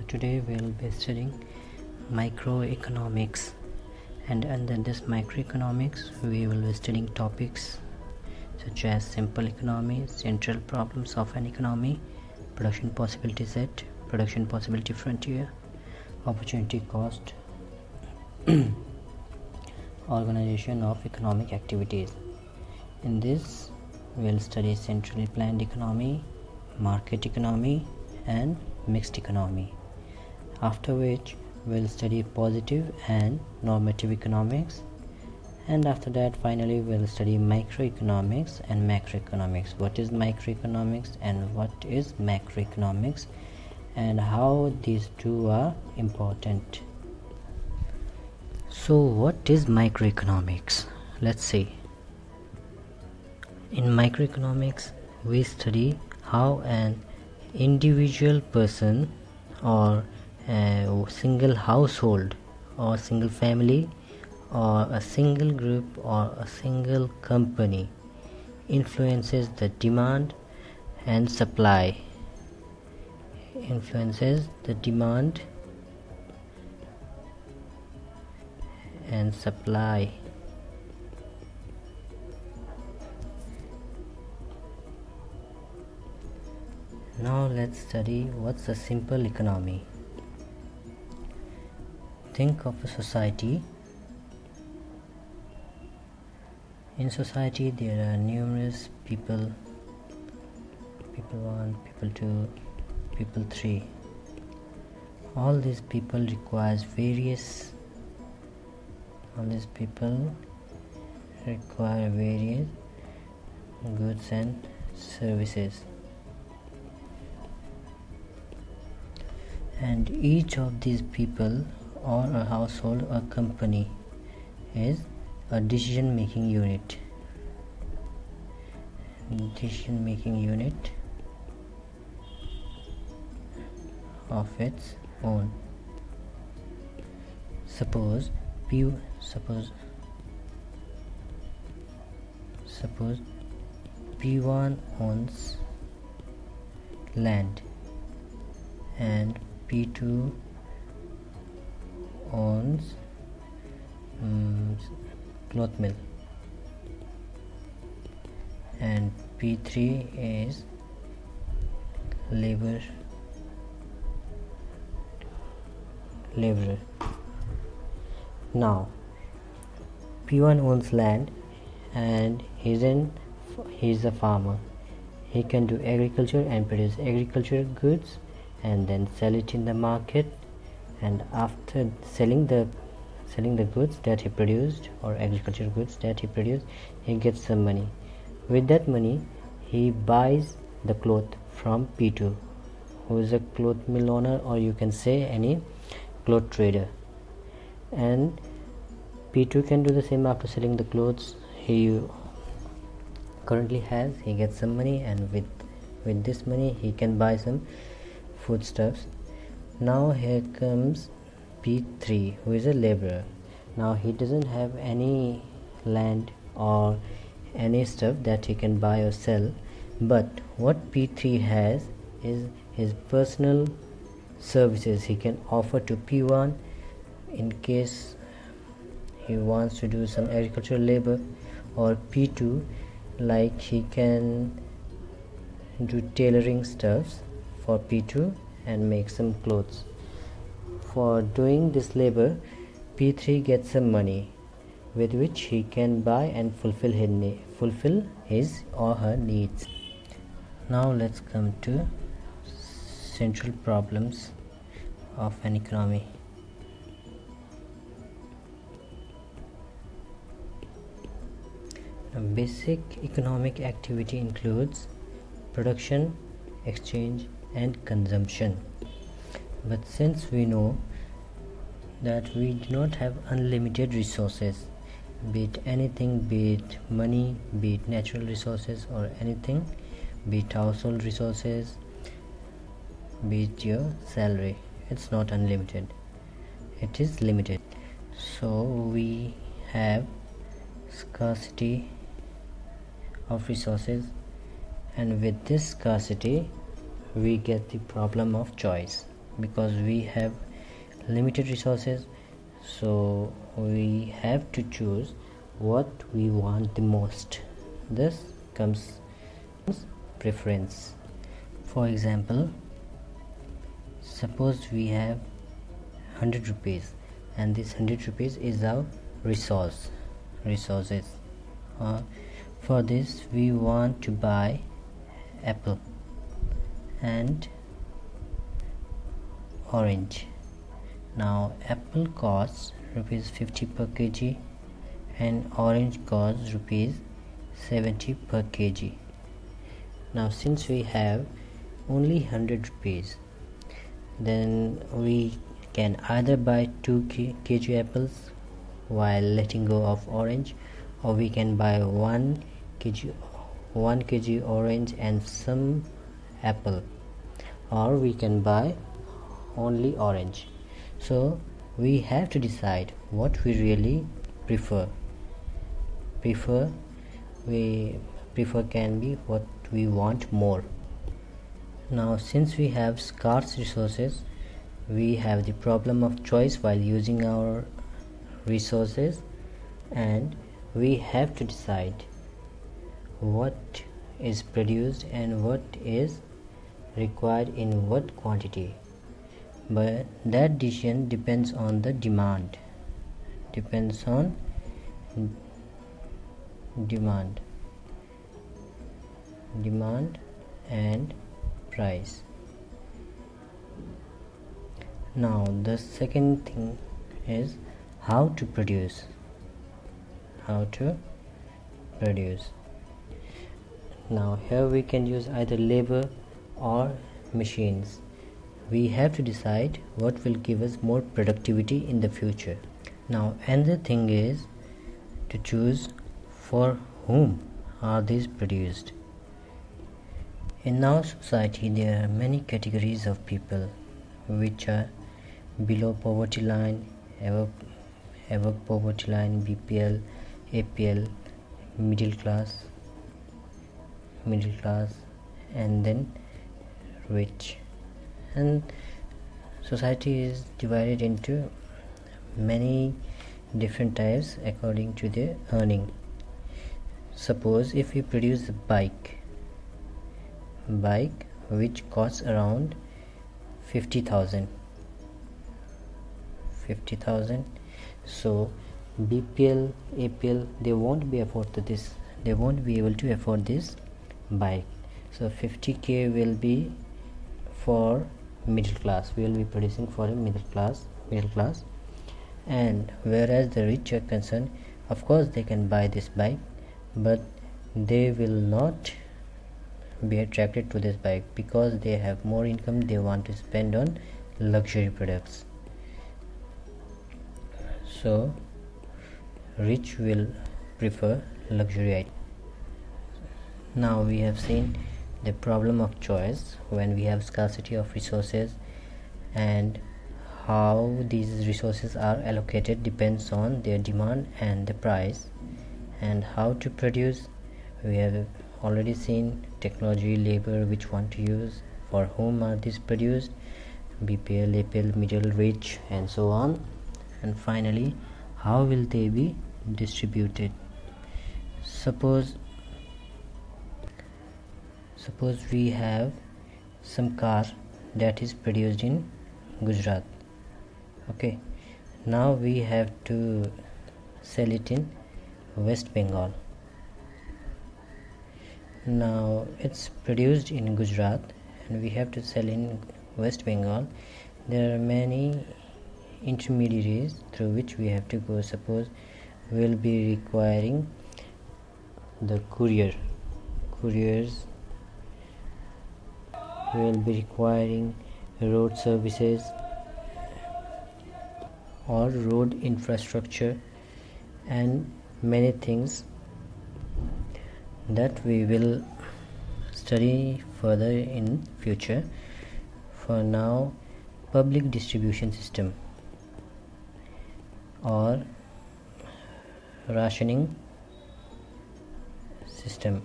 Today we'll be studying microeconomics, and under this microeconomics we will be studying topics such as simple economy, central problems of an economy, production possibility set, production possibility frontier, opportunity cost, organization of economic activities. In this we'll study centrally planned economy, market economy and mixed economy, after which we'll study positive and normative economics, and after that finally we'll study microeconomics and macroeconomics. What is microeconomics and what is macroeconomics, and how these two are important. So what is microeconomics? Let's see. In microeconomics we study how an individual person or a single household or single family or a single group or a single company influences the demand and supply, Now let's study what's a simple economy. Think of a society. In society there are numerous people 1, people 2, people 3. All these people require various goods and services, and each of these people or a household or company is a decision making unit of its own. Suppose P1 owns land and P2 owns cloth mill, and P3 is laborer. Now P1 owns land and he's a farmer. He can do agriculture and produce agricultural goods and then sell it in the market, and after selling the goods that he produced or agricultural goods that he produced, he gets some money. With that money he buys the cloth from P2, who is a cloth mill owner, or you can say any cloth trader, and P2 can do the same. After selling the clothes he currently has, he gets some money, and with this money he can buy some foodstuffs. Now here comes P3, who is a laborer. Now he doesn't have any land or any stuff that he can buy or sell, but what P3 has is his personal services he can offer to P1 in case he wants to do some agricultural labor, or P2 like he can do tailoring stuffs for P2 and make some clothes. For doing this labor, P3 gets some money with which he can buy and fulfill his or her needs. Now let's come to central problems of an economy. A basic economic activity includes production, exchange and consumption. But since we know that we do not have unlimited resources, be it anything, be it money, be it natural resources or anything, be it household resources, be it your salary, it's not unlimited, it is limited. So we have scarcity of resources, and with this scarcity we get the problem of choice. because we have limited resources, so we have to choose what we want the most. This comes preference. For example, suppose we have 100 rupees and this 100 rupees is our resources. For this we want to buy apple and orange. Now apple costs rupees 50 per kg and orange costs rupees 70 per kg. Now since we have only 100 rupees, then we can either buy 2 kg apples while letting go of orange, or we can buy 1 kg orange and some apple, or we can buy only orange. So we have to decide what we really prefer can be what we want more. Now since we have scarce resources, we have the problem of choice while using our resources, and we have to decide what is produced and what is required in what quantity. But that decision depends on the demand and price. Now the second thing is how to produce. Now here we can use either labor or machines. We have to decide what will give us more productivity in the future. Now another thing is to choose for whom are these produced. In our society there are many categories of people which are below poverty line, above poverty line, BPL, APL, middle class, and then rich. And society is divided into many different types according to their earning. Suppose if we produce a bike which costs around 50,000, so BPL, APL, they won't be able to afford this bike. So 50k will be for middle class. We will be producing for a middle class, and whereas the rich are concerned, of course they can buy this bike, but they will not be attracted to this bike because they have more income. They want to spend on luxury products. So rich will prefer luxury items. Now we have seen the problem of choice when we have scarcity of resources, and how these resources are allocated depends on their demand and the price. And how to produce, we have already seen technology, labor, which one to use, for whom are these produced, BPL, APL, middle, rich, and so on. And finally, how will they be distributed? Suppose we have some car that is produced in Gujarat. Okay, now we have to sell it in West Bengal. Now it's produced in Gujarat and we have to sell in West Bengal. There are many intermediaries through which we have to go. Suppose we'll be requiring the couriers, we will be requiring road services or road infrastructure and many things that we will study further in future. For now, public distribution system or rationing system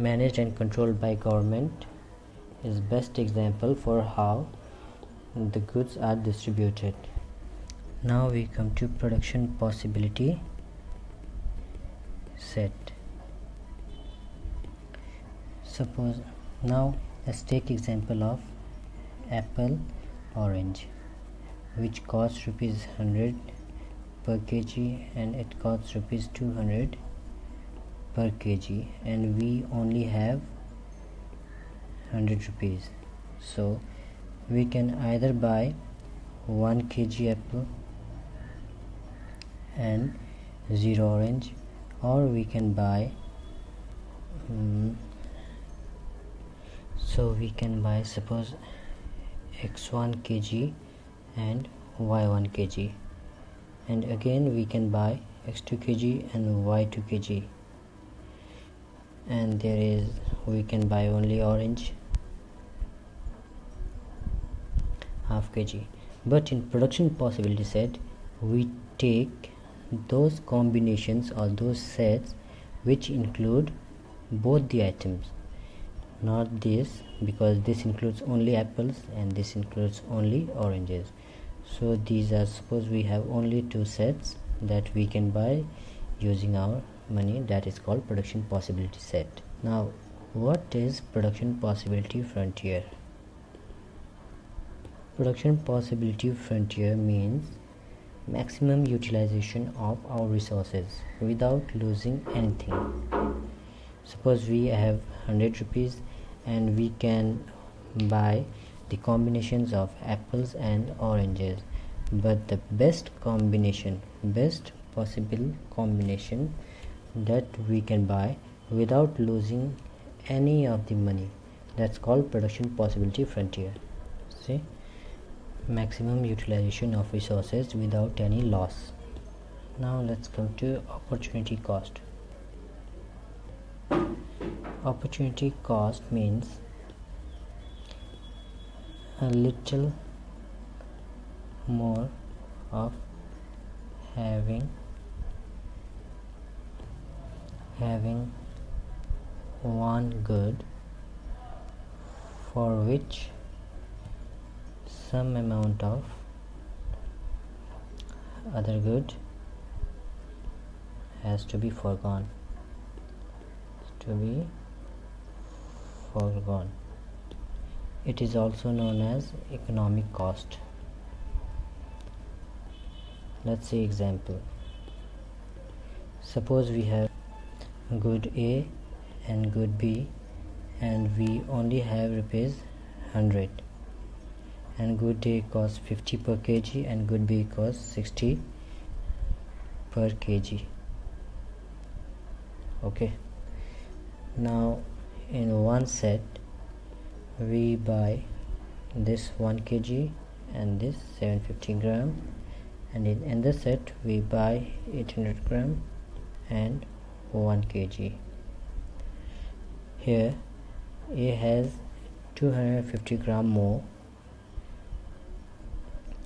managed and controlled by government is best example for how the goods are distributed. Now we come to production possibility set. Suppose now let's take example of apple orange, which costs rupees 100 per kg and it costs rupees 200 per kg, and we only have 100 rupees. So we can either buy 1 kg apple and 0 orange, or we can buy so we can buy suppose x1 kg and y1 kg, and again we can buy x2 kg and y2 kg, and we can buy only orange half kg. But in production possibility set, we take those combinations or those sets which include both the items, not this, because this includes only apples and this includes only oranges. So these are, suppose we have only two sets that we can buy using our money, that is called production possibility set. Now what is production possibility frontier? Production possibility frontier means maximum utilization of our resources without losing anything. Suppose we have 100 rupees and we can buy the combinations of apples and oranges, but the best possible combination that we can buy without losing any of the money, that's called production possibility frontier. See, maximum utilization of resources without any loss. Now let's come to opportunity cost. Opportunity cost means a little more of having one good for which some amount of other good has to be foregone. It is also known as economic cost. Let's see example. Suppose we have good A and good B and we only have rupees 100, and good A costs 50 per kg and good B costs 60 per kg. Okay, now in one set we buy this 1 kg and this 750 gram, and in another set we buy 800 gram and 1 kg. Here A has 250 gram more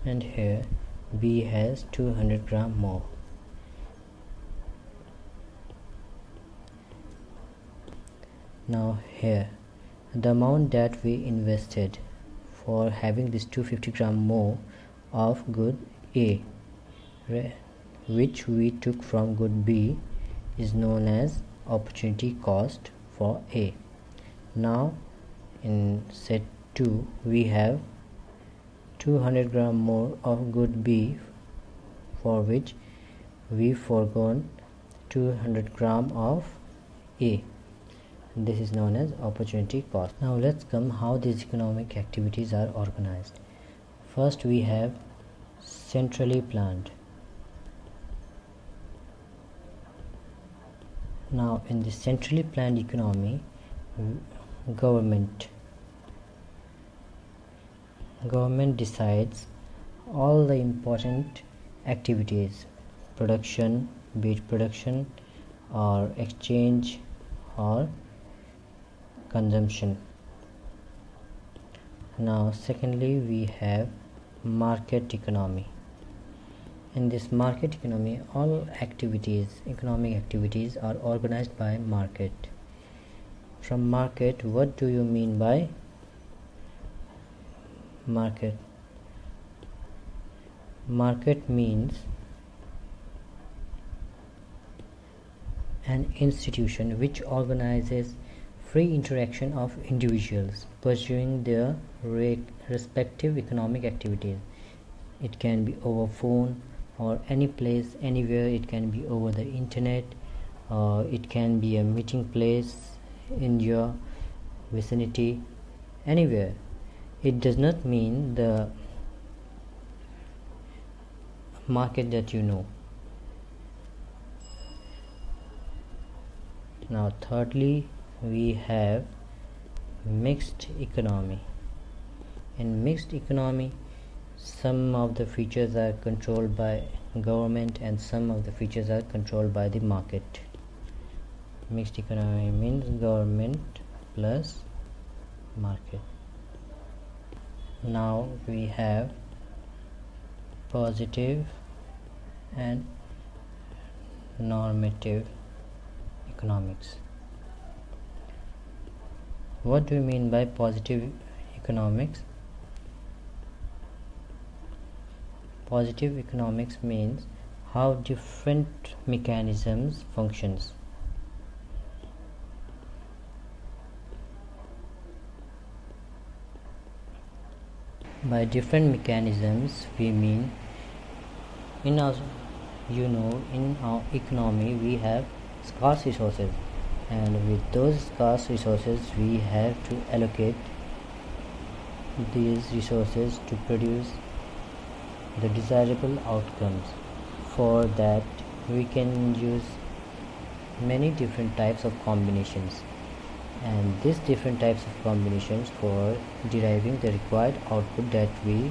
and here B has 200 gram more. Now here the amount that we invested for having this 250 gram more of good A, which we took from good B, is known as opportunity cost for A. Now in set 2 we have 200 gram more of good B, for which we forgone 200 gram of A. This is known as opportunity cost. Now let's come how these economic activities are organized. First we have centrally planned. Now in the centrally planned economy, government decides all the important activities, production, be it production or exchange or consumption. Now secondly we have market economy. In this market economy, all economic activities are organized by market. From market, what do you mean by market? Market means an institution which organizes free interaction of individuals pursuing their respective economic activities. It can be over phone or any place, anywhere. It can be over the internet. It can be a meeting place in your vicinity, anywhere. It does not mean the market that you know. Now thirdly, we have mixed economy. In mixed economy, some of the features are controlled by government and some of the features are controlled by the market. Mixed economy means government plus market. Now we have positive and normative economics. What do you mean by positive economics? Positive economics means how different mechanisms functions. By different mechanisms we mean in our economy we have scarce resources, and with those scarce resources we have to allocate these resources to produce the desirable outcomes. For that we can use many different types of combinations, and these different types of combinations for deriving the required output that we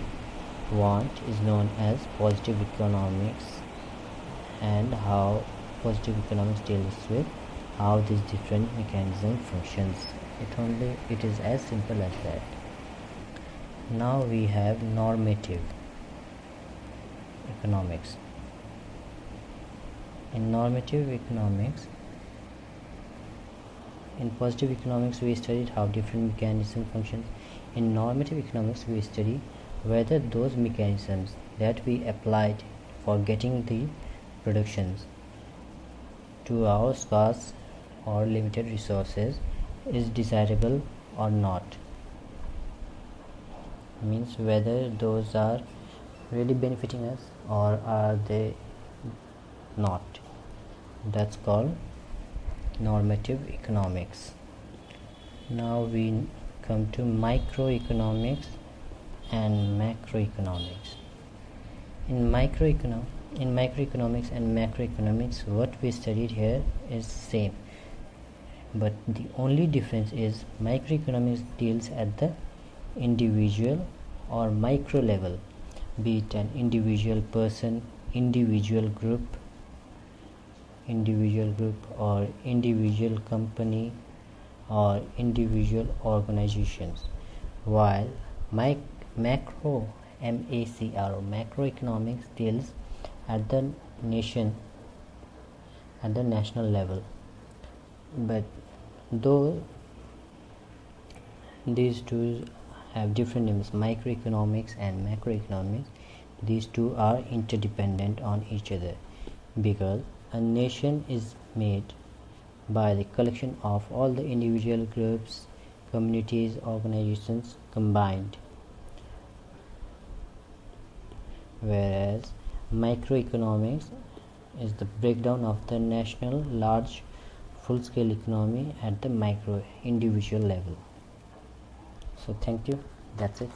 want is known as positive economics, and how positive economics deals with how these different mechanism functions. It is as simple as that. Now we have normative economics. In normative economics, in positive economics we studied how different mechanisms function. In normative economics we study whether those mechanisms that we applied for getting the productions to our scarce or limited resources is desirable or not. Means whether those are really benefiting us or are they not. That's called normative economics. Now we come to microeconomics and macroeconomics. In microeconomics and macroeconomics, what we studied here is same, but the only difference is microeconomics deals at the individual or micro level, be it an individual person, individual group or individual company or individual organizations, while macroeconomics deals at the national level. But though these two have different names, microeconomics and macroeconomics, these two are interdependent on each other, because a nation is made by the collection of all the individual groups, communities, organizations combined, whereas microeconomics is the breakdown of the national large full-scale economy at the micro individual level. So thank you, that's it.